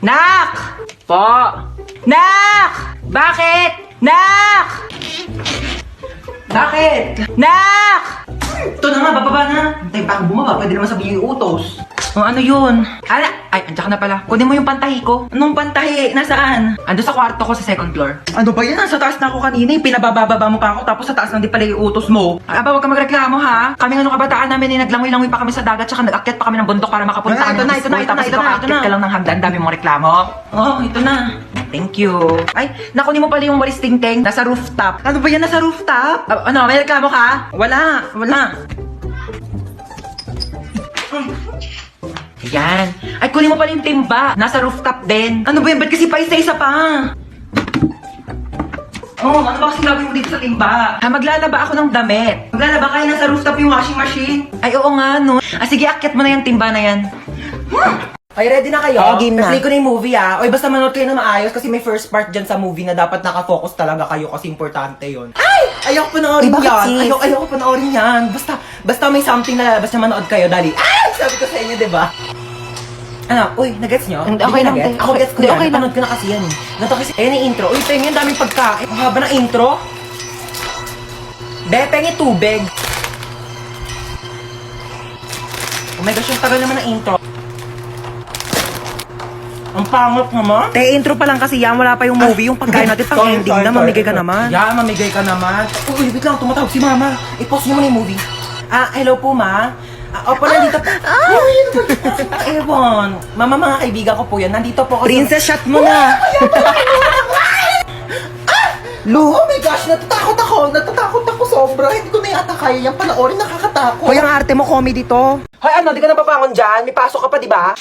Nak! Po! Nak! Bakit? Nak! Bakit? Nak! Ito na nga, bababa na. Hintay pa ako bumaba, pwede naman sabihin yung utos. Oh, ano yun? Ay, andyan ka na pala. Kunin mo yung pantahi ko. Anong pantahi? Nasaan? Ando sa kwarto ko sa second floor. Ano ba yan? Nasa taas na ako kanina. Pinabababa mo pa ako, tapos sa taas nang di pala yung utos mo. Aba, huwag ka magreklamo ha. Kaming ano kabataan namin, naglangoy-langoy pa kami sa dagat, tsaka nag-akyat pa kami ng bundok para makapunta kami ng school. Tapos ito ka lang ng hagdan, dami mong reklamo. Oh, ito na. Thank you. Ay, nakunin mo pala yung walis ting-ting. Nasa rooftop. Ano ba yan? Nasa rooftop? Ano, may reklamo ka? Wala. Yan. Ay, kunin mo pala yung timba. Nasa rooftop din. Ano ba yan? Ba't kasi pa isa-isa pa? Oh, ano ba kasi gagawin mo dito sa timba? Maglalaba ako ng damit. Maglalaba kayo nasa rooftop yung washing machine. Ay, oo nga, no. Sige, akyat mo na yung timba na yan. Ay, ready na kayo? Game na. Play ko na yung movie, ah. Oy, basta manood kayo na maayos kasi may first part dyan sa movie na dapat nakafocus talaga kayo kasi importante yun. Ay! Ayoko panoorin yan. Ayoko panoorin yan. Basta may something na lalabas na manood kayo, dali. Ay! Sabi ko sa inyo, diba? Ano? Uy, nagets nyo? Okay lang, te. Ako gets ko yan. Okay lang. Napanood ko na kasi yan eh. Ganito kasi, ayan yung intro. Uy, pengi, ang daming pagkain. Ang haba ng intro. Pengi, tubig. Oh my gosh, yung tagal naman ng intro. Ang pangit naman. Intro pa lang kasi yan. Wala pa yung movie. Yung pagkain natin pang ending na. Mamigay ka naman. Yeah, mamigay ka naman. Uy, wait lang. Tumatawag si mama. I-pause niyo muna yung movie. Hello po, ma. Opo, nandito po. Ewan. Mama, mga kaibigan ko po yan. Nandito po ako. Princess, shot mo na. Lu, oh my gosh, natatakot ako sobra. Hindi ko na yata kaya yung panoorin, nakakatakot. Hoy, ang arte mo, comedy to. Hoy, ano, di ka napapangon dyan? May pasok ka pa, di ba?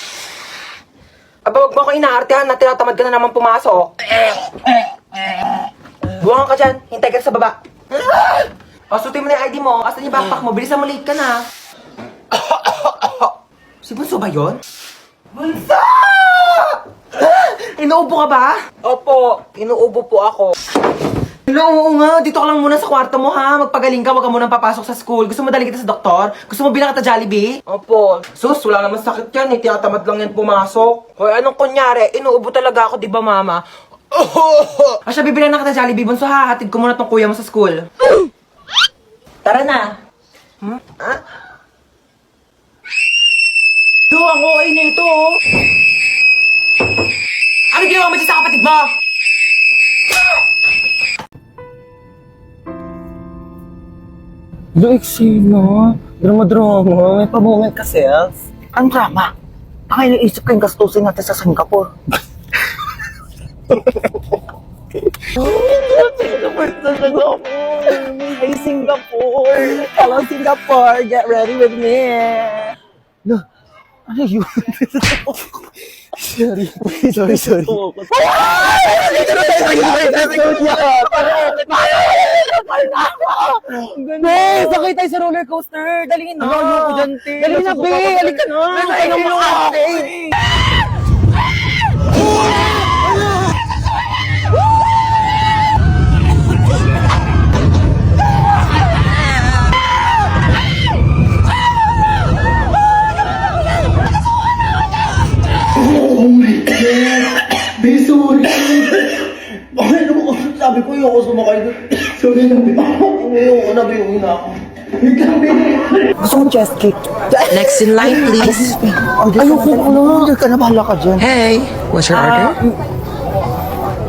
Aba, wag mo ako inaartehan na tinatamad ka na naman pumasok. Buwangan ka dyan, hintay ka sa baba. Sutin mo na yung ID mo, asan yung backpack mo, bilisan mo, late ka na. Si Bunso ba yun? Bunso! Inuubo ka ba? Opo, inuubo po ako. Oo nga, dito ka lang muna sa kwarto mo ha. Magpagaling ka, wag ka munang papasok sa school. Gusto mo dali kita sa doktor? Gusto mo bilang kita Jollibee? Opo. Sus, wala naman sakit yan. Tinatamad lang yan pumasok. Hoy, anong kunyari? Inuubo talaga ako, di ba mama? Siya, bibilang na kita Jollibee. Bunso ha, hatid ko muna tong kuya mo sa school. Tara na. Ang okay na ito, oh. Ano ginawa mo sa kapatid mo? Eksena. Drama. May pa-moment ka, self. Ang drama? Ang iniisip ko yung gastusin natin sa Singapore. Hey, Singapore! Hello, Singapore! Get ready with me! No, ano yun? Sorry. Be, sakay tayo sa roller coaster. Dali na. Ayoko dyan, te. Dali na, be. Halika ka na. Ayoko na, te. Oh my God! Be, sorry! Bakit naman sabi ko yung ako sumakay doon? Sorry na, Be. Ayoko na, Be. Uwi na ako. Wait lang, Be. Gusto mo chest kick? Next in line, please. Ayoko na. Order ka na, bahala ka dyan. Hey, what's your order?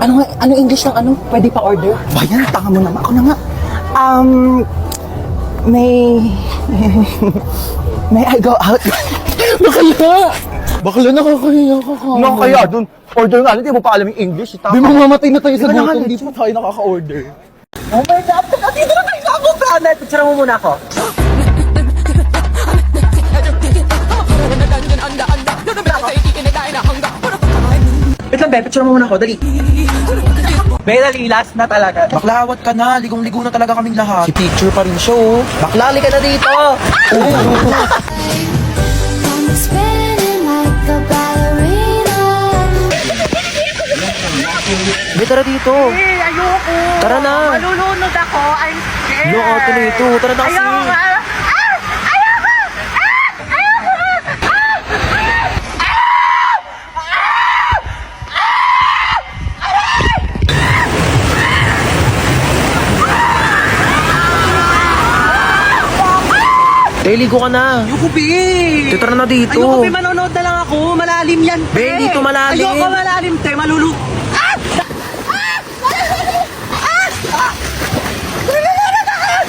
Ano English ng ano? Pwede pa order? Bayan, tanga mo naman. Ako na nga. May I go out? Bakla nakakahiya ka ka. Nakakaya doon. Order nga, hindi mo pa alam yung English. Di mo mamatay na tayo sa gutom. Hindi pa tayo nakaka-order. Oh my God! Dito na tayo sa Abogana! Picture mo muna ako. Wait lang, be. Picture mo muna ako. Dali. Be, dali, last na talaga. Baklawat ka na. Ligong-ligo na talaga kaming lahat. Si teacher pa rin siya, oh. Baklali ka na dito! Spinning like a ballerina. Be, tara dito. Ayoko! Tara na. Malulunod ako. I'm scared! Yung ate na ito. Tara na kasi. Ayoko! Ligo ka na. Ayoko, be. Tara na dito. Ayoko, be. Manonood na lang ako. Malalim yan, Be, dito malalim. Ayoko malalim, te. Malulu...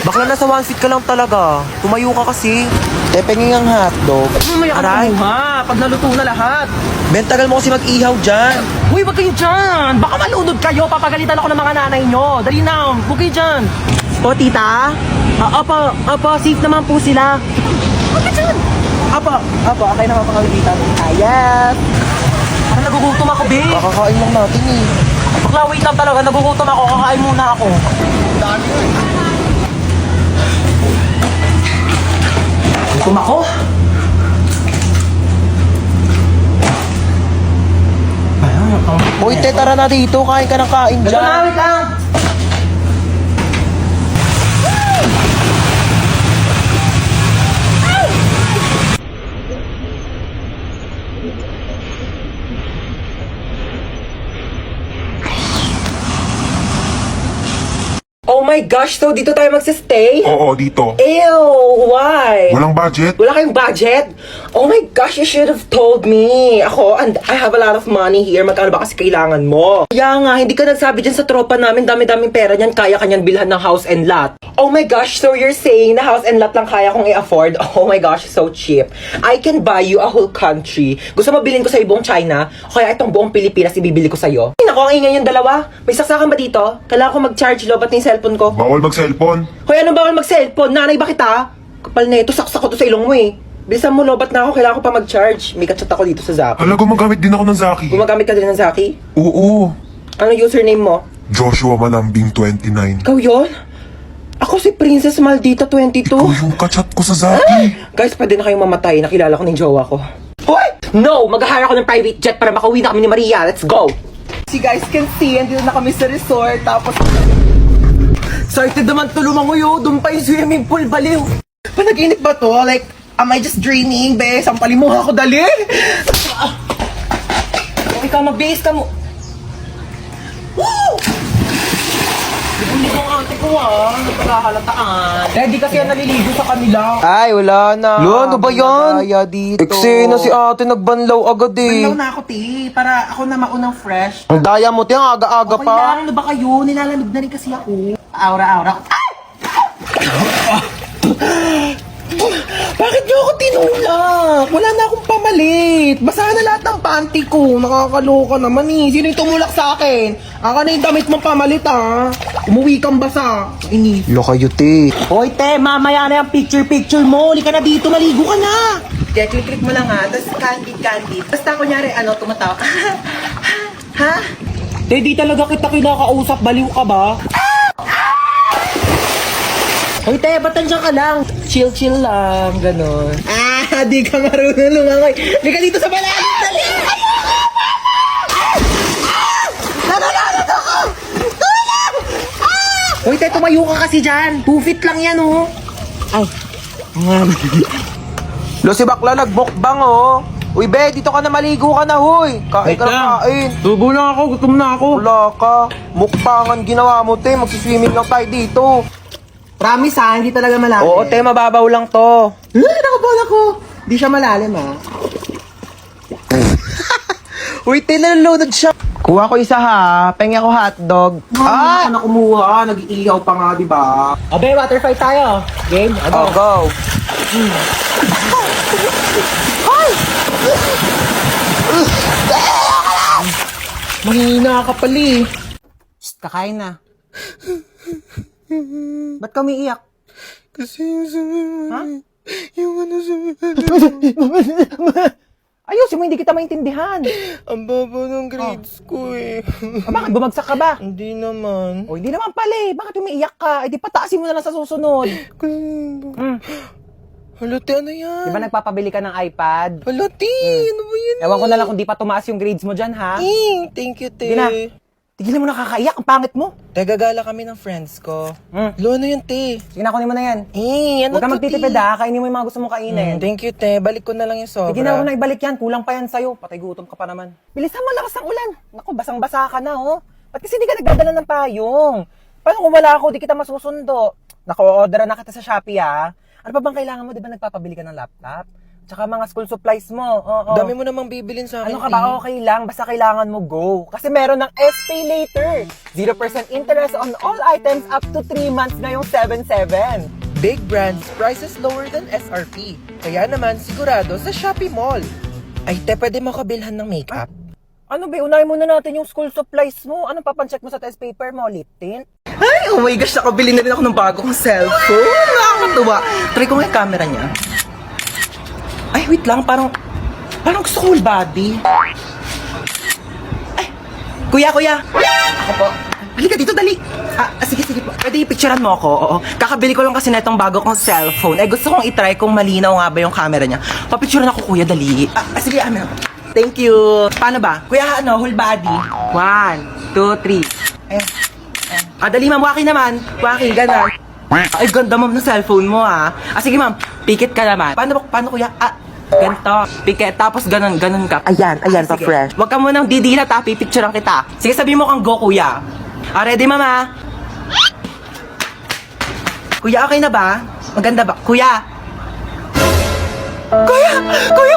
Bakla nasa one seat ka lang talaga. Tumayo ka kasi. Penging ang hotdog. Mamaya ka na kumuha. Pag naluto na lahat. Ben, tagal mo kasi mag-ihaw dyan. Uy, wag kayo dyan. Baka malunod kayo. Papagalitan ako ng mga nanay nyo. Dali na. Huwag kayo dyan. O, tita? Opo, safe naman po sila. Huwag ka dyan. Opo, okay naman po kami dito. Ayat. Parang nagugutom ako, be. Kakakain lang natin eh. Bakla, wait lang talaga. Nagugutom ako. Kakain muna ako. Gutom ako. Uy, te, tara na dito. Kain ka ng kain Ito na, dyan. wait lang. Oh my gosh, so dito tayo magsistay? Oo, dito. Ew, why? Walang budget? Wala kayong budget? Oh my gosh, you should have told me. Ako, and I have a lot of money here. Magkano ba kasi kailangan mo? Kaya nga, hindi ka nagsabi dyan sa tropa namin. Dami-daming pera niyan. Kaya kanyan bilhan ng house and lot. Oh my gosh, so you're saying na house and lot lang kaya kong i-afford? Oh my gosh, so cheap. I can buy you a whole country. Gusto mo bilhin ko sa buong China? O kaya itong buong Pilipinas ibibili ko sa'yo? Ay, naku, ang ingay yung dalawa. May saksakan ba dito? Kailangan ko mag-charge, lobat na yung cellphone ko. Bawal mag-cellphone. Hoy, ano bawal mag-cellphone? Nanay ba kita? Kapal na ito, saksak ko to sa ilong mo eh. Bilisan mo, lobat na ako. Kailangan ko pa mag-charge. May kachat ako dito sa Zaki. Hala, gumagamit din ako ng Zaki. Gumagamit ka din ng Zaki? Oo. Anong username mo? Joshua Malambing 29. Ikaw yun? Ako si Princess Maldita 22. Ikaw yung kachat ko sa Zaki. Guys, pwede na kayong mamatay. Nakilala ko ng jowa ko. Hoy! No! Mag-hire ako ng private jet para makauwi na kami ni Maria. Let's go! So you guys can see, andito na kami sa resort. Tapos... Excited naman to lumangoy, doon pa yung swimming pool, baliw. Panaginip ba to? Like, am I just dreaming, be? Sampalin mo ako, dali. Ikaw, mag-base ka mo. Woo! Hindi ko ang ate ko, nagpagahalataan. Ready kasi yan naliligo sa kanila. Ay, wala na. Lo, ano ba yan? Daya dito. Eksena si ate, nagbanlaw agad eh. Banlaw na ako, te. Para ako na maunang fresh. Ang daya mo, te, ang aga-aga Okay pa. lang, ano ba kayo? Nilalamig na rin kasi ako. Aura-aura. Bakit niyo ako tinulak? Wala na akong pamalit. Basa na lahat ng panty ko. Nakakaloka naman eh. Sino yung tumulak sa akin? Aka na yung damit mong pamalit ah. Umuwi kang basa. Ini. Lo kayo, te. Hoy te, mamaya na yung picture mo. Uli ka na dito, maligo ka na. Kaya click mo lang ha. Tapos candid. Basta kunyari, tumatawa ka. Ha? Te, di talaga kita kinakausap. Baliw ka ba? Hoy, te, ba't nandiyan ka lang? Chill lang, ganon. Di ka marunong lumangoy. Di ka dito sa malalim, dali! Nanananat ako! Tulong! Hoy, te, tumayo ka kasi dyan. 2 feet lang yan, oh. Ay, Lo, si bakla nagbukbang, oh. Uy, be, dito ka na maligo ka na, huy. Kain ka na kain. Tubo lang ako, gutom na ako. Wala ka. Mukbangan ginawa mo, te. Magsiswimming lang tayo dito. Promise ha, hindi talaga malalim. Oo, te, mababaw lang to. Nakabal ako. Di siya malalim ha. Uy, te, nalulunod siya. Kuha ko isa ha. Pengi ako hotdog. Ay! Ano kumuha? Nag-iiyaw pa nga, di ba? Abe, water fight tayo. Game? Oh, go. Mahina ka pali. Shh, kakain na. Ba't ka umiiyak? Kasi yung Ha? yung ano Ayusin mo, hindi kita maintindihan. ang baba ng grades ko eh. Bakit bumagsak ka ba? Hindi naman. O, hindi naman pala eh. Bakit umiiyak ka? Eh, di pataasin mo na lang sa susunod. Halati, ano yan? Di ba nagpapabili ka ng iPad? Halati, ano ba yan? Ewan ko na lang kung di pa tumaas yung grades mo dyan, ha? Thank you, te. Sige na. Tigilan mo na kakaiyak. Ang pangit mo. Gagala kami ng friends ko. Lo, ano yan, te? Sige na, kunin mo na yan. Ano Huwag ka magtitipid ha. Kainin mo yung mga gusto mong kainin. Thank you, te. Balik ko na lang yung sobra. Sige na, huwag na ibalik yan. Kulang pa yan sa'yo. Patay gutom ka pa naman. Bilisan mo, lakas ng ulan. Naku, basang-basa ka na, oh. Ba't kasi di ka nagdadala ng payong? Paano kung wala ako, di kita masusundo? Naku, order na kita sa Shopee, ha? Ano pa bang kailangan mo? Di ba nagpapabili ka ng laptop? Tsaka mga school supplies mo. Oo. Dami mo namang bibilin sa akin. Ano ka ba? Okay lang. Basta kailangan mo go. Kasi meron ng SPay later. 0% interest on all items up to 3 months na yung 7/7. Big brands, prices lower than SRP. Kaya naman, sigurado sa Shopee Mall. Ay, te, pwede mo kabilhan ng makeup? Ano ba? Unahin muna natin yung school supplies mo. Anong papancheck mo sa test paper mo? Lip tint? Ay, oh my gosh, nakabili na rin ako ng bagong cellphone. Nakakatuwa. Try ko nga yung camera niya. Ay, wait lang, parang gusto ko whole body. Ay, kuya. Ako po. Halika dito, dali. Sige po. Pwede i-picturean mo ako, oo. Kakabili ko lang kasi na itong bago kong cellphone. Ay, gusto kong itry kung malinaw nga ba yung camera niya. Papicturean ako, kuya, dali. Sige, amin ako. Thank you. Paano ba? Kuya, whole body. 1, 2, 3. Ayan. Dali, ma'am. Waki naman. Waki, ganun. Ay, ganda, ma'am, ng cellphone mo, ha. Sige, ma'am. Pikit ka naman. Paano, kuya? Ganito. Pikit. Tapos ganun ka. Ayan, sige. pa-fresh. Huwag ka munang didilat, ha. Pipicturean kita. Sige, sabi mo kang go, kuya. Ready, mama? Kuya, okay na ba? Maganda ba? Kuya,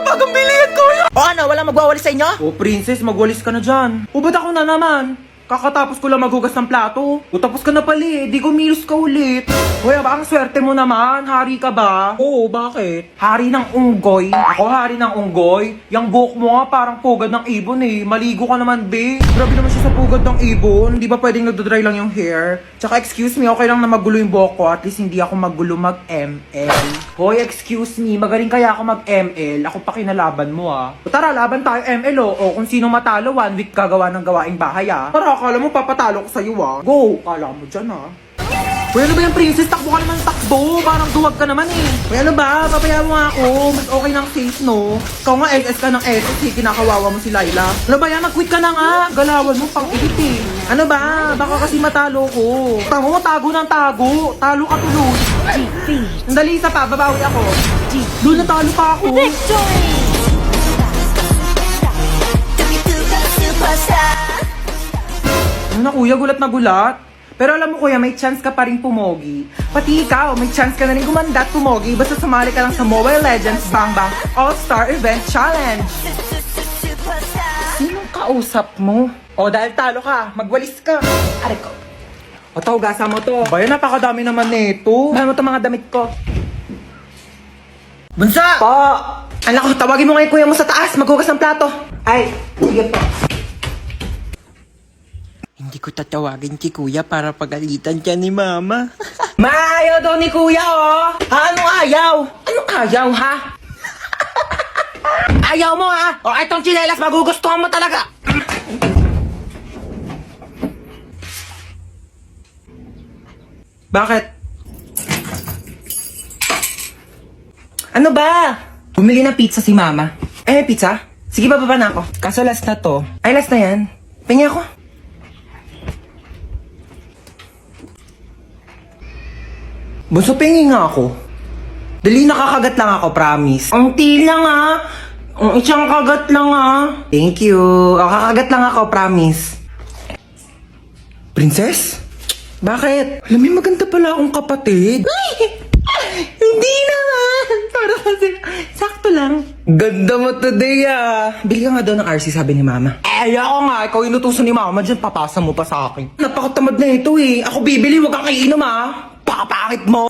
bagong bilihan, kuya! O ano, walang magwawalis sa inyo? Oh, princess, magwalis ka na dyan. O, ba't ako na naman? Kakatapos ko lang maghugas ng plato. O, tapos ka na pala eh. Di kumilos ka ulit. Kuya, ba ang swerte mo naman? Hari ka ba? Oo, bakit? Hari ng unggoy. Ako hari ng unggoy? Yang buhok mo nga parang pugad ng ibon eh. Maligo ka naman, be. Grabe naman siya sa pugad ng ibon. Di ba pwedeng nagdodry lang yung hair? Tsaka excuse me, okay lang na magulo yung buhok ko. At least hindi ako magulo mag-ML. Hoy, excuse me, magaling kaya ako mag-ML. Ako pa kinalaban mo ah. O tara, laban tayo ML o kung sino matalo, 1 week gagawa ng gawaing bahay ah. Para akala mo papatalo ko sa'yo ah. Go! Kala mo dyan ah. Uy, ano ba yung princess? Takbo ka naman takbo. Parang duwag ka naman eh. Uy, ano ba? Papaya mo nga ako. Mas okay ng safe, no? Ikaw nga SS ka ng SS eh. Kinakawawa mo si Laila. Ano ba yan? Mag-quit ka na nga. Galawan mo pang edit eh. Ano ba? Baka kasi matalo ko. Tamo mo, tago ng tago. Talo ka tuloy. Sandali, isa pa. Babawi ako. Doon natalo pa ako. Ano na kuya? Gulat na gulat. Pero alam mo kuya, may chance ka pa rin pumogi. Pati ikaw, may chance ka na rin gumanda at pumogi basta sumali ka lang sa Mobile Legends Bang Bang All-Star Event Challenge. Sinong kausap mo? O dahil talo ka, magwalis ka. Aray ko. O tawagasan mo to. Bayan, napakadami naman nito. Bayan mo to mga damit ko. Bunsa! Po! Anak ko, tawagin mo nga yung kuya mo sa taas. Maghugas ng plato. Ay, sige po. Hindi ko tatawagin si kuya para pagalitan siya ni mama. Maayaw daw ni kuya, oh! Anong ayaw? Anong ayaw, ha? Ayaw mo, ha? O, itong tsinelas, magugustuhan mo talaga! Bakit? Ano ba? Bumili ng pizza si mama. Eh, may pizza? Sige, bababa na ako. Kaso last na to. Ay, last na yan. Pengi ako. Bunso, pengi nga ako. Dali, nakakagat lang ako, promise. Ang lang ah. Ang isang kagat lang ah. Thank you. Kakagat lang ako, promise. Princess? Bakit? Alam mo, maganda pala akong kapatid. Hindi naman. Para kasi, sakto lang. Ganda mo today ah. Bili ka nga daw ng RC, sabi ni mama. Ayoko nga, ikaw inutusan ni mama dyan, papasa mo pa sa akin. Napakatamad na ito eh. Ako bibili, wag kang iinom ah. Pakapakit mo.